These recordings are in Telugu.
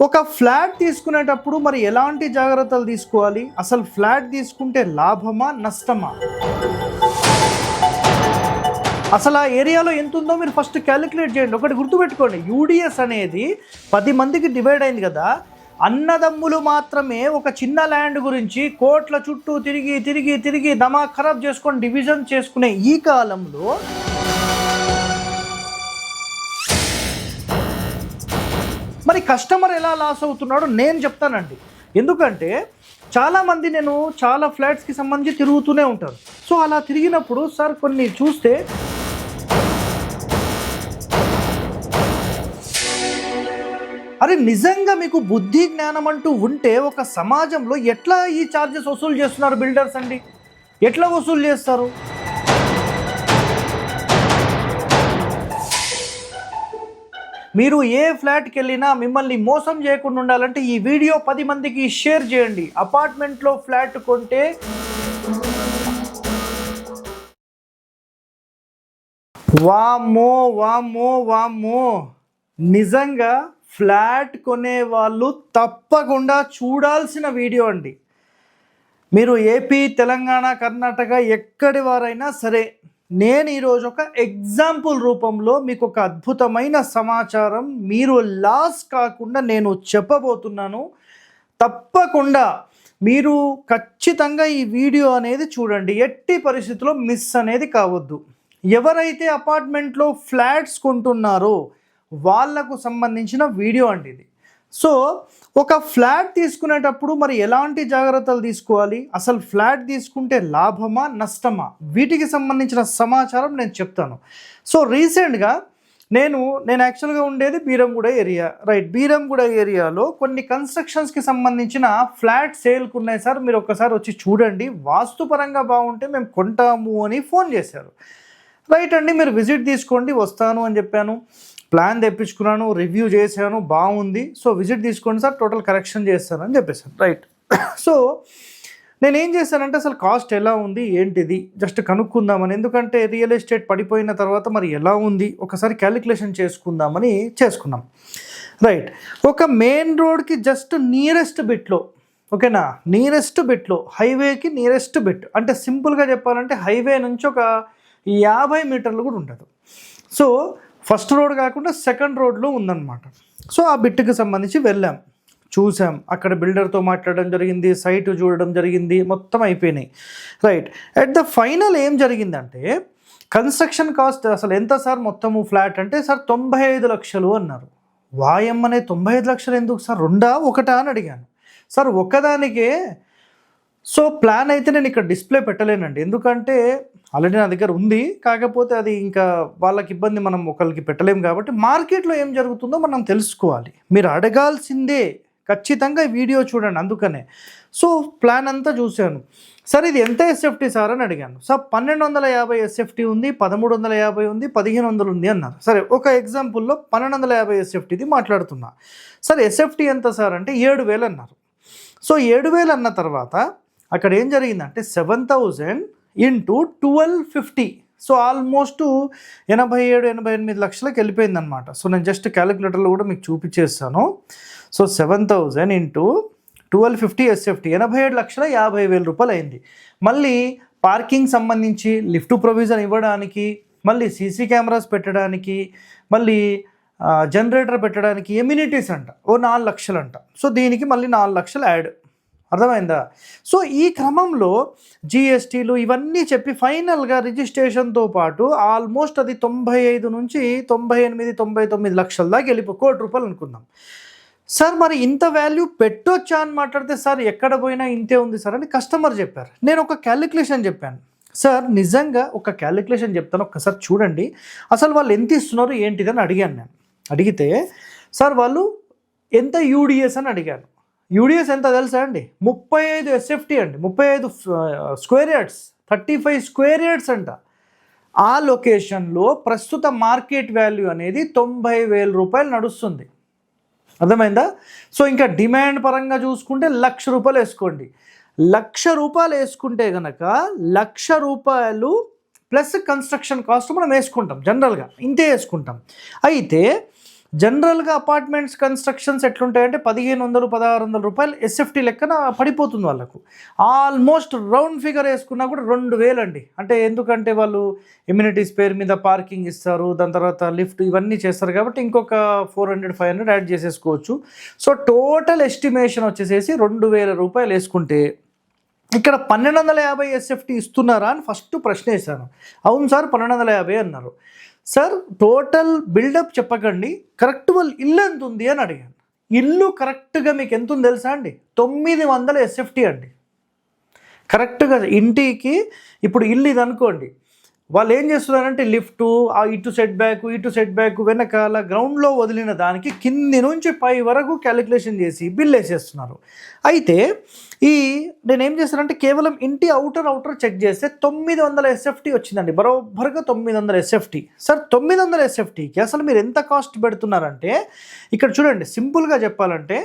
ఒక ఫ్లాట్ తీసుకునేటప్పుడు మరి ఎలాంటి జాగ్రత్తలు తీసుకోవాలి? అసలు ఫ్లాట్ తీసుకుంటే లాభమా? నష్టమా? అసలు ఆ ఏరియాలో ఎంత ఉందో మీరు ఫస్ట్ క్యాలిక్యులేట్ చేయండి. ఒకటి గుర్తుపెట్టుకోండి, యూడిఎస్ అనేది 10 మందికి డివైడ్ అయింది కదా. అన్నదమ్ములు మాత్రమే ఒక చిన్న ల్యాండ్ గురించి కోట్ల చుట్టూ తిరిగి తిరిగి తిరిగి దమాక్ ఖరాబ్ చేసుకొని డివిజన్ చేసుకునే ఈ కాలంలో మరి కస్టమర్ ఎలా లాస్ అవుతున్నాడో నేను చెప్తానండి. ఎందుకంటే చాలామంది నేను చాలా ఫ్లాట్స్కి సంబంధించి తిరుగుతూనే ఉంటాను. సో అలా తిరిగినప్పుడు సార్ కొన్ని చూస్తే అరే నిజంగా మీకు బుద్ధి జ్ఞానం అంటూ ఉంటే ఒక సమాజంలో ఎట్లా ఈ ఛార్జెస్ వసూలు చేస్తున్నారు బిల్డర్స్ అండి? ఎట్లా వసూలు చేస్తారు? మీరు ఏ ఫ్లాట్కి వెళ్ళినా మిమ్మల్ని మోసం చేయకుండా ఉండాలంటే ఈ వీడియో 10 మందికి షేర్ చేయండి. అపార్ట్మెంట్లో ఫ్లాట్ కొంటే వామ్మో వామ్మో వామ్మో, నిజంగా ఫ్లాట్ కొనే వాళ్ళు తప్పకుండా చూడాల్సిన వీడియో అండి. మీరు ఏపీ, తెలంగాణ, కర్ణాటక ఎక్కడి వారైనా సరే, నేను ఈరోజు ఒక ఎగ్జాంపుల్ రూపంలో మీకు ఒక అద్భుతమైన సమాచారం మీరు లాస్ కాకుండా నేను చెప్పబోతున్నాను. తప్పకుండా మీరు ఖచ్చితంగా ఈ వీడియో అనేది చూడండి, ఎట్టి పరిస్థితుల్లో మిస్ అనేది కావద్దు. ఎవరైతే అపార్ట్మెంట్లో ఫ్లాట్స్ కొంటున్నారో వాళ్లకు సంబంధించిన వీడియో అండి ఇది. సో ఒక ఫ్లాట్ తీసుకునేటప్పుడు మరి ఎలాంటి జాగ్రత్తలు తీసుకోవాలి? అసలు ఫ్లాట్ తీసుకుంటే లాభమా? నష్టమా? వీటికి సంబంధించిన సమాచారం నేను చెప్తాను. సో రీసెంట్గా నేను యాక్చువల్గా ఉండేది బీరంగూడ ఏరియా, రైట్. బీరంగూడ ఏరియాలో కొన్ని కన్స్ట్రక్షన్స్కి సంబంధించిన ఫ్లాట్ సేల్కి ఉన్నాయి సార్, మీరు ఒక్కసారి వచ్చి చూడండి, వాస్తుపరంగా బాగుంటే మేము కొంటాము అని ఫోన్ చేశారు. రైట్ అండి, మీరు విజిట్ తీసుకోండి, వస్తాను అని చెప్పాను. ప్లాన్ తెప్పించుకున్నాను, రివ్యూ చేశాను, బాగుంది. సో విజిట్ తీసుకోండి సార్, టోటల్ కరెక్షన్ చేస్తానని చెప్పేసాను. రైట్. సో నేనేం చేశానంటే అసలు కాస్ట్ ఎలా ఉంది ఏంటిది జస్ట్ కనుక్కుందామని, ఎందుకంటే రియల్ ఎస్టేట్ పడిపోయిన తర్వాత మరి ఎలా ఉంది ఒకసారి క్యాలిక్యులేషన్ చేసుకుందామని చేసుకున్నాం. రైట్. ఒక మెయిన్ రోడ్కి జస్ట్ నియరెస్ట్ బిట్లో, ఓకేనా, నియరెస్ట్ బిట్లో, హైవేకి నియరెస్ట్ బిట్ అంటే సింపుల్గా చెప్పాలంటే హైవే నుంచి ఒక 50 మీటర్లు కూడా ఉండదు. సో ఫస్ట్ రోడ్ కాకుండా సెకండ్ రోడ్లో ఉందన్నమాట. సో ఆ బిట్కి సంబంధించి వెళ్ళాం, చూసాం, అక్కడ బిల్డర్తో మాట్లాడడం జరిగింది, సైట్ చూడడం జరిగింది, మొత్తం అయిపోయినాయి. రైట్. అట్ ద ఫైనల్ ఏం జరిగిందంటే కన్స్ట్రక్షన్ కాస్ట్ అసలు ఎంత సార్ మొత్తము ఫ్లాట్ అంటే, సార్ 95 లక్షలు అన్నారు. వాయమ్మనే 95 లక్షలు ఎందుకు సార్, రెండా ఒకటా అని అడిగాను. సార్ ఒక్కదానికే. సో ప్లాన్ అయితే నేను ఇక్కడ డిస్ప్లే పెట్టలేనండి, ఎందుకంటే ఆల్రెడీ నా దగ్గర ఉంది, కాకపోతే అది ఇంకా వాళ్ళకి ఇబ్బంది, మనం ఒకరికి పెట్టలేము. కాబట్టి మార్కెట్లో ఏం జరుగుతుందో మనం తెలుసుకోవాలి. మీరు అడగాల్సిందే, ఖచ్చితంగా ఈ వీడియో చూడండి. అందుకనే సో ప్లాన్ అంతా చూశాను. సార్ ఇది ఎంత ఎస్ఎఫ్టీ సార్ అని అడిగాను. సార్ 1250 ఎస్ఎఫ్టీ ఉంది, 1350 ఉంది, 1500 ఉంది అన్నారు. సరే ఒక ఎగ్జాంపుల్లో 1250 ఎస్ఎఫ్టీది మాట్లాడుతున్నా. సార్ ఎస్ఎఫ్టీ ఎంత సార్ అంటే 7000 అన్నారు. సో 7000 అన్న తర్వాత అక్కడ ఏం జరిగిందంటే 7000 ఇంటూ 1250, సో ఆల్మోస్ట్ 87-88 లక్షలకు వెళ్ళిపోయింది అనమాట. సో నేను జస్ట్ క్యాలిక్యులేటర్లో కూడా మీకు చూపించేస్తాను. సో 7000 ఇంటూ 1250 ఎస్ఎఫ్టీ 87,50,000 రూపాయలు అయింది. మళ్ళీ పార్కింగ్ సంబంధించి లిఫ్ట్ ప్రొవిజన్ ఇవ్వడానికి, మళ్ళీ సీసీ కెమెరాస్ పెట్టడానికి, మళ్ళీ జనరేటర్ పెట్టడానికి, ఎమ్యూనిటీస్ అంట ఓ 4 లక్షలు అంట. సో దీనికి మళ్ళీ 4 లక్షలు యాడ్, అర్థమైందా? సో ఈ క్రమంలో జిఎస్టీలు ఇవన్నీ చెప్పి ఫైనల్గా రిజిస్ట్రేషన్తో పాటు ఆల్మోస్ట్ అది 95 నుంచి 98-99 లక్షల దాకా వెళ్ళిపోయి 1 కోటి రూపాయలు అనుకుందాం. సార్ మరి ఇంత వాల్యూ పెట్టొచ్చా అని మాట్లాడితే, సార్ ఎక్కడ పోయినా ఇంతే ఉంది సార్ అని కస్టమర్ చెప్పారు. నేను ఒక క్యాలిక్యులేషన్ చెప్పాను. సార్ నిజంగా ఒక క్యాలిక్యులేషన్ చెప్తాను, ఒక్కసారి చూడండి, అసలు వాళ్ళు ఎంత ఇస్తున్నారు ఏంటిదని అడిగాను. నేను అడిగితే సార్ వాళ్ళు ఎంత యూడిఎస్ అని అడిగాను. యూడిఎస్ ఎంత తెలుసా అండి? 35 ఎస్ఎఫ్టీ అండి, 35 స్క్వేర్ యార్డ్స్, 35 స్క్వేర్ యార్డ్స్ అంట. ఆ లొకేషన్లో ప్రస్తుత మార్కెట్ వాల్యూ అనేది 90,000 రూపాయలు నడుస్తుంది, అర్థమైందా? సో ఇంకా డిమాండ్ పరంగా చూసుకుంటే 1,00,000 రూపాయలు వేసుకోండి. 1,00,000 రూపాయలు వేసుకుంటే కనుక 1,00,000 రూపాయలు ప్లస్ కన్స్ట్రక్షన్ కాస్ట్ మనం వేసుకుంటాం, జనరల్గా ఇంతే వేసుకుంటాం. అయితే జనరల్గా అపార్ట్మెంట్స్ కన్స్ట్రక్షన్స్ ఎట్లుంటాయంటే 1500 1600 రూపాయలు ఎస్ఎఫ్టీ లెక్కన పడిపోతుంది వాళ్ళకు. ఆల్మోస్ట్ రౌండ్ ఫిగర్ వేసుకున్నా కూడా 2000 అండి. అంటే ఎందుకంటే వాళ్ళు ఎమ్యూనిటీస్ పేరు మీద పార్కింగ్ ఇస్తారు, దాని తర్వాత లిఫ్ట్ ఇవన్నీ చేస్తారు కాబట్టి ఇంకొక 400 500 యాడ్ చేసేసుకోవచ్చు. సో టోటల్ ఎస్టిమేషన్ వచ్చేసేసి 2000 రూపాయలు వేసుకుంటే ఇక్కడ 1250 ఎస్ఎఫ్టీ ఇస్తున్నారా అని ఫస్ట్ ప్రశ్న వేశాను. అవును సార్ 1250 అన్నారు. సార్ టోటల్ బిల్డప్ చెప్పకండి, కరెక్ట్ వాళ్ళు ఇల్లు ఎంత ఉంది అని అడిగాను. ఇల్లు కరెక్ట్గా మీకు ఎంత ఉంది తెలుసా అండి? 900 ఎస్ఎఫ్టీ అండి. కరెక్ట్గా ఇంటికి ఇప్పుడు ఇల్లు ఇది అనుకోండి, వాళ్ళు ఏం చేస్తున్నారంటే లిఫ్టు ఇటు సెట్ బ్యాక్ వెనకాల గ్రౌండ్లో వదిలిన దానికి కింది నుంచి పై వరకు క్యాలిక్యులేషన్ చేసి బిల్ వేసేస్తున్నారు. అయితే నేనేం చేస్తానంటే కేవలం ఇంటి అవుటర్ చెక్ చేస్తే 900 ఎస్ఎఫ్టీ వచ్చిందండి, బరోబర్గా 900 ఎస్ఎఫ్టీ. సార్ 900 ఎస్ఎఫ్టీకి అసలు మీరు ఎంత కాస్ట్ పెడుతున్నారంటే ఇక్కడ చూడండి, సింపుల్గా చెప్పాలంటే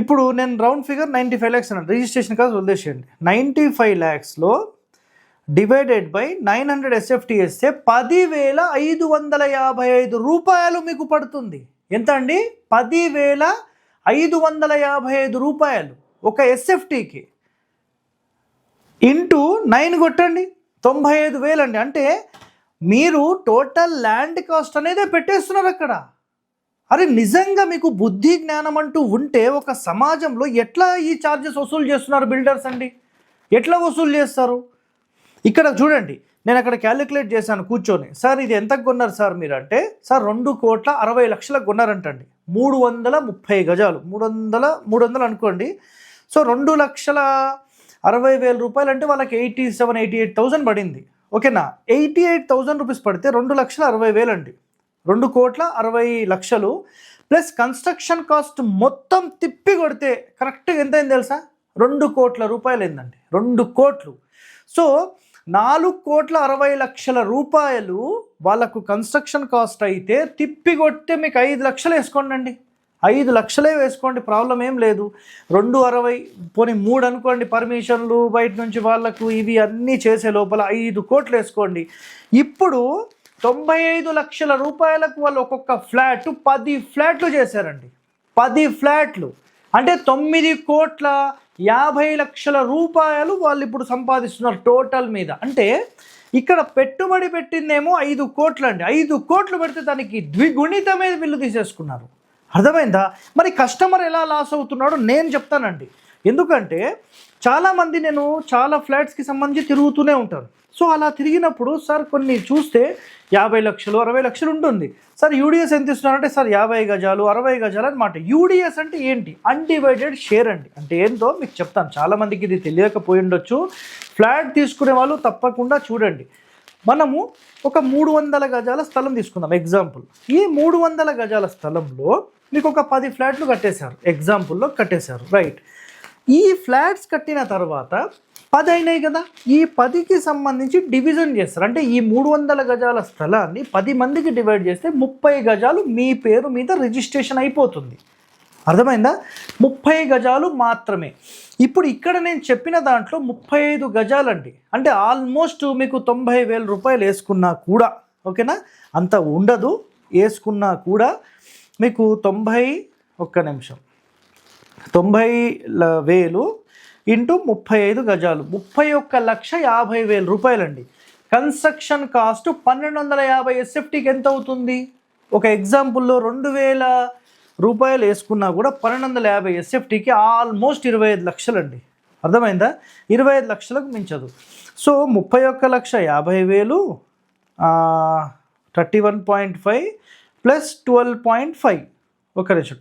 ఇప్పుడు నేను రౌండ్ ఫిగర్ 95 lakhs అన్నాను, రిజిస్ట్రేషన్ కాస్ట్ వదిలేసేయండి. 95 lakhsలో డివైడెడ్ బై 900 ఎస్ఎఫ్టీ వేస్తే 10,555 రూపాయలు మీకు పడుతుంది. ఎంత అండి? 10,555 రూపాయలు ఒక ఎస్ఎఫ్టీకి. ఇంటూ 9 కొట్టండి, 95,000 అండి. అంటే మీరు టోటల్ ల్యాండ్ కాస్ట్ అనేదే పెట్టేస్తున్నారు అక్కడ. అరే నిజంగా మీకు బుద్ధి జ్ఞానం అంటూ ఉంటే ఒక సమాజంలో ఎట్లా ఈ ఛార్జెస్ వసూలు చేస్తున్నారు బిల్డర్స్ అండి? ఎట్లా వసూలు చేస్తారు? ఇక్కడ చూడండి, నేను అక్కడ క్యాలిక్యులేట్ చేశాను కూర్చొని. సార్ ఇది ఎంతకు కొన్నారు సార్ మీరు అంటే, సార్ 2,60,00,000 కొన్నారంటండి. 330 గజాలు, 300 అనుకోండి. సో 2,60,000 రూపాయలు అంటే వాళ్ళకి 88,000 పడింది. ఓకేనా? 88,000 రూపీస్ పడితే 2,60,000 అండి. 2,60,00,000 ప్లస్ కన్స్ట్రక్షన్ కాస్ట్ మొత్తం తిప్పి కొడితే కరెక్ట్గా ఎంత అయింది తెలుసా? 2 కోట్ల రూపాయలు అయిందండి. 2 కోట్లు. సో 4,60,00,000 రూపాయలు వాళ్ళకు కన్స్ట్రక్షన్ కాస్ట్ అయితే తిప్పి కొడితే మీకు 5 లక్షలు వేసుకోండి, 5 లక్షలే వేసుకోండి, ప్రాబ్లం ఏం లేదు. 260 పోనీ 3 అనుకోండి, పర్మిషన్లు బయట నుంచి వాళ్ళకు ఇవి అన్నీ చేసే లోపల 5 కోట్లు వేసుకోండి. ఇప్పుడు 95 లక్షల రూపాయలకు వాళ్ళు ఒక్కొక్క ఫ్లాట్ 10 ఫ్లాట్లు చేశారండి. 10 ఫ్లాట్లు అంటే 9,50,00,000 రూపాయలు వాళ్ళు ఇప్పుడు సంపాదిస్తున్నారు టోటల్ మీద. అంటే ఇక్కడ పెట్టుబడి పెట్టిందేమో 5 కోట్లు అండి. 5 కోట్లు పెడితే దానికి ద్విగుణితమే బిల్లు తీసేసుకున్నారు. అర్థమైందా? మరి కస్టమర్ ఎలా లాస్ అవుతున్నాడో నేను చెప్తానండి. ఎందుకంటే చాలామంది నేను చాలా ఫ్లాట్స్కి సంబంధించి తిరుగుతూనే ఉంటాను. సో అలా తిరిగినప్పుడు సార్ కొన్ని చూస్తే 50 లక్షలు 60 లక్షలు ఉంటుంది. సార్ యూడిఎస్ ఎంత ఇస్తున్నారంటే సార్ 50 గజాలు 60 గజాలు అనమాట. యూడిఎస్ అంటే ఏంటి? అన్డివైడెడ్ షేర్ అండి. అంటే ఏంటో మీకు చెప్తాను, చాలామందికి ఇది తెలియకపోయి ఉండొచ్చు. ఫ్లాట్ తీసుకునే వాళ్ళు తప్పకుండా చూడండి. మనము ఒక 300 గజాల స్థలం తీసుకుందాం ఎగ్జాంపుల్. ఈ 300 గజాల స్థలంలో మీకు ఒక 10 ఫ్లాట్లు కట్టేశారు, ఎగ్జాంపుల్లో కట్టేశారు, రైట్. ఈ ఫ్లాట్స్ కట్టిన తర్వాత 10 అయినాయి కదా, ఈ 10కి సంబంధించి డివిజన్ చేస్తారు. అంటే ఈ 300 గజాల స్థలాన్ని 10 మందికి డివైడ్ చేస్తే 30 గజాలు మీ పేరు మీద రిజిస్ట్రేషన్ అయిపోతుంది. అర్థమైందా? 30 గజాలు మాత్రమే. ఇప్పుడు ఇక్కడ నేను చెప్పిన దాంట్లో 35 గజాలండి. అంటే ఆల్మోస్ట్ మీకు 90,000 రూపాయలు వేసుకున్నా కూడా, ఓకేనా, అంత ఉండదు, వేసుకున్నా కూడా మీకు 90,000 ఇంటూ 35 గజాలు 31,50,000 రూపాయలండి. కన్స్ట్రక్షన్ కాస్ట్ 1,250 ఎస్ఎఫ్టీకి ఎంత అవుతుంది? ఒక ఎగ్జాంపుల్లో 2,000 రూపాయలు వేసుకున్నా కూడా 1,250 ఎస్ఎఫ్టీకి ఆల్మోస్ట్ 25 లక్షలండి. అర్థమైందా? 25 లక్షలకు మించదు. సో 31,50,000 31.5 ప్లస్ 12.5 ఒక నిమిషం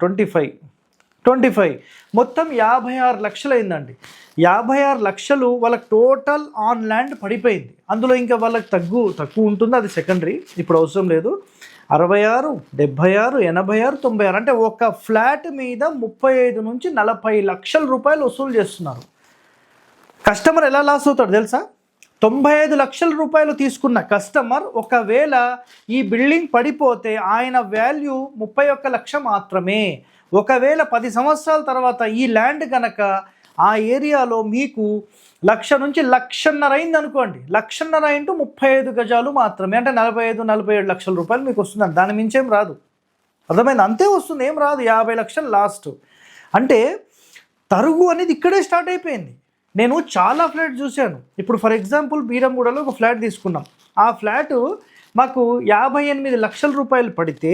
25 మొత్తం 56 లక్షలు అయిందండి. 56 లక్షలు వాళ్ళకి టోటల్ ఆన్ ల్యాండ్ పడిపోయింది. అందులో ఇంకా వాళ్ళకి తక్కువ ఉంటుంది, అది సెకండరీ, ఇప్పుడు అవసరం లేదు. 66, 76, 86, 96 అంటే ఒక ఫ్లాట్ మీద 35 నుంచి 40 లక్షల రూపాయలు వసూలు చేస్తున్నారు. కస్టమర్ ఎలా లాస్ అవుతాడు తెలుసా? 95 లక్షల రూపాయలు తీసుకున్న కస్టమర్ ఒకవేళ ఈ బిల్డింగ్ పడిపోతే ఆయన వాల్యూ 31 లక్ష మాత్రమే. ఒకవేళ 10 సంవత్సరాల తర్వాత ఈ ల్యాండ్ కనుక ఆ ఏరియాలో మీకు 1,00,000 నుంచి 1,50,000 అయింది అనుకోండి, 1,50,000 ఇంటూ 35 గజాలు మాత్రమే, అంటే 45-47 లక్షల రూపాయలు మీకు వస్తుందండి. దాని మించేం రాదు. అర్థమైంది? అంతే వస్తుంది, ఏం రాదు. 50 లక్షలు లాస్ట్. అంటే తరుగు అనేది ఇక్కడే స్టార్ట్ అయిపోయింది. నేను చాలా ఫ్లాట్ చూశాను. ఇప్పుడు ఫర్ ఎగ్జాంపుల్ బీరంగూడలో ఒక ఫ్లాట్ తీసుకున్నాం. ఆ ఫ్లాటు మాకు 58 లక్షల రూపాయలు పడితే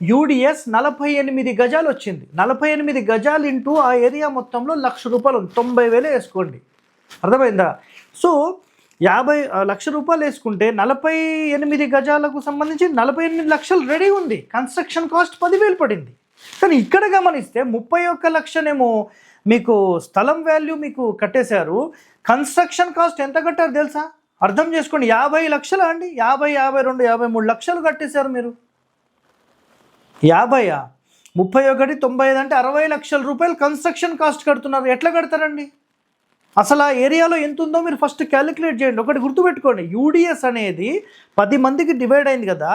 యూడిఎస్ 48 గజాలు వచ్చింది. 48 గజాలు ఇంటూ ఆ ఏరియా మొత్తంలో ₹1,00,000 ఉంది. 90,000 వేసుకోండి. అర్థమైందా? సో 50 లక్షల రూపాయలు వేసుకుంటే 48 గజాలకు సంబంధించి 48 లక్షలు రెడీ ఉంది. కన్స్ట్రక్షన్ కాస్ట్ 10,000 పడింది. కానీ ఇక్కడ గమనిస్తే 31 లక్షనేమో మీకు స్థలం వాల్యూ మీకు కట్టేశారు. కన్స్ట్రక్షన్ కాస్ట్ ఎంత కట్టారు తెలుసా? అర్థం చేసుకోండి. 50 లక్షలా అండి? 50, 52, 53 లక్షలు కట్టేశారు మీరు. 50, 31, 95 అంటే 60 లక్షల రూపాయలు కన్స్ట్రక్షన్ కాస్ట్ కడుతున్నారు. ఎట్లా కడతారండి? అసలు ఆ ఏరియాలో ఎంత ఉందో మీరు ఫస్ట్ క్యాలిక్యులేట్ చేయండి. ఒకటి గుర్తుపెట్టుకోండి, యూడిఎస్ అనేది 10 మందికి డివైడ్ అయింది కదా.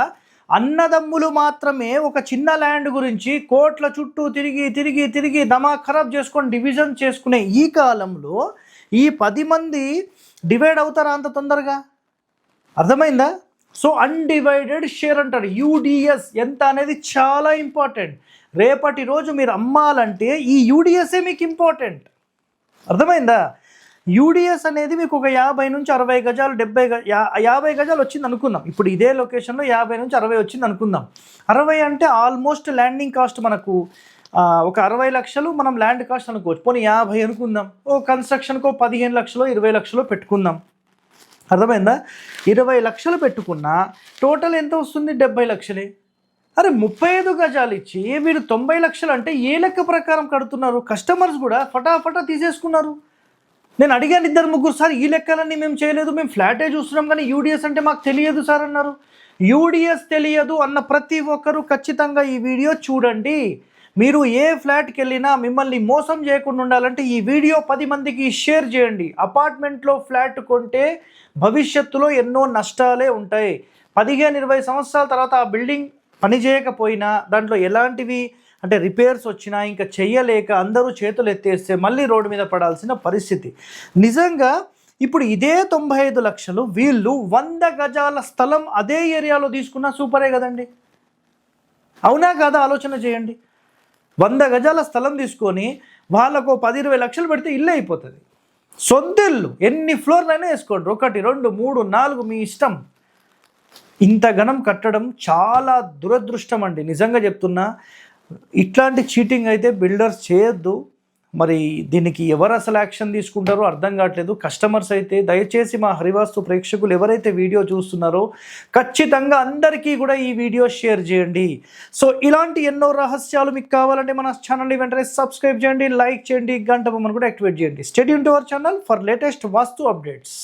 అన్నదమ్ములు మాత్రమే ఒక చిన్న ల్యాండ్ గురించి కోట్ల చుట్టూ తిరిగి తిరిగి తిరిగి దమాక్ ఖరాబ్ చేసుకొని డివిజన్ చేసుకునే ఈ కాలంలో ఈ 10 మంది డివైడ్ అవుతారా అంత తొందరగా? అర్థమైందా? సో అన్డివైడెడ్ షేర్ అంటారు. యూడిఎస్ ఎంత అనేది చాలా ఇంపార్టెంట్. రేపటి రోజు మీరు అమ్మాలంటే ఈ యూడిఎస్ఏ మీకు ఇంపార్టెంట్. అర్థమైందా? యూడిఎస్ అనేది మీకు ఒక 50 నుంచి 60 గజాలు 50 గజాలు వచ్చింది అనుకుందాం. ఇప్పుడు ఇదే లొకేషన్లో 50 నుంచి 60 వచ్చింది అనుకుందాం. 60 అంటే ఆల్మోస్ట్ ల్యాండింగ్ కాస్ట్ మనకు ఒక 60 లక్షలు మనం ల్యాండ్ కాస్ట్ అనుకోవచ్చు. పోనీ 50 అనుకుందాం. ఓ కన్స్ట్రక్షన్కో 15 లక్షలు 20 లక్షలు పెట్టుకుందాం. అర్థమైందా? 20 లక్షలు పెట్టుకున్నా టోటల్ ఎంత వస్తుంది? 70 లక్షలే. అరే 35 గజాలు ఇచ్చి మీరు 90 లక్షలు అంటే ఏ లెక్క ప్రకారం కడుతున్నారు? కస్టమర్స్ కూడా ఫటాఫటా తీసేసుకున్నారు. నేను అడిగాను 2-3 సార్, ఈ లెక్కలన్నీ మేము చేయలేదు, మేము ఫ్లాటే చూస్తున్నాం కానీ యూడిఎస్ అంటే మాకు తెలియదు సార్ అన్నారు. యూడిఎస్ తెలియదు అన్న ప్రతి ఒక్కరూ ఖచ్చితంగా ఈ వీడియో చూడండి. మీరు ఏ ఫ్లాట్కి వెళ్ళినా మిమ్మల్ని మోసం చేయకుండా ఉండాలంటే ఈ వీడియో 10 మందికి షేర్ చేయండి. అపార్ట్మెంట్లో ఫ్లాట్ కొంటే భవిష్యత్తులో ఎన్నో నష్టాలే ఉంటాయి. 15-20 సంవత్సరాల తర్వాత ఆ బిల్డింగ్ పని చేయకపోయినా దాంట్లో ఎలాంటివి అంటే రిపేర్స్ వచ్చినా ఇంకా చెయ్యలేక అందరూ చేతులు ఎత్తేస్తే మళ్ళీ రోడ్డు మీద పడాల్సిన పరిస్థితి. నిజంగా ఇప్పుడు ఇదే 95 లక్షలు వీళ్ళు 100 గజాల స్థలం అదే ఏరియాలో తీసుకున్నా సూపరే కదండి. అవునా కాదా? ఆలోచన చేయండి. 100 గజాల స్థలం తీసుకొని వాళ్ళకు 10-20 లక్షలు పెడితే ఇల్లు అయిపోతుంది. సొంత ఇల్లు ఎన్ని ఫ్లోర్లైనా వేసుకోండి, 1, 2, 3, 4 మీ ఇష్టం. ఇంత ఘనం కట్టడం చాలా దురదృష్టం అండి. నిజంగా చెప్తున్నా, ఇట్లాంటి చీటింగ్ అయితే బిల్డర్స్ చేయొద్దు. మరి దీనికి ఎవరు అసలు యాక్షన్ తీసుకుంటారో అర్థం కావట్లేదు. కస్టమర్స్ అయితే దయచేసి మా హరివాస్తు ప్రేక్షకులు ఎవరైతే వీడియో చూస్తున్నారో ఖచ్చితంగా అందరికీ కూడా ఈ వీడియో షేర్ చేయండి. సో ఇలాంటి ఎన్నో రహస్యాలు మీకు కావాలంటే మన ఛానల్ని వెంటనే సబ్స్క్రైబ్ చేయండి, లైక్ చేయండి, గంట బొమ్మను కూడా యాక్టివేట్ చేయండి. Stay tune to our channel for latest vastu updates.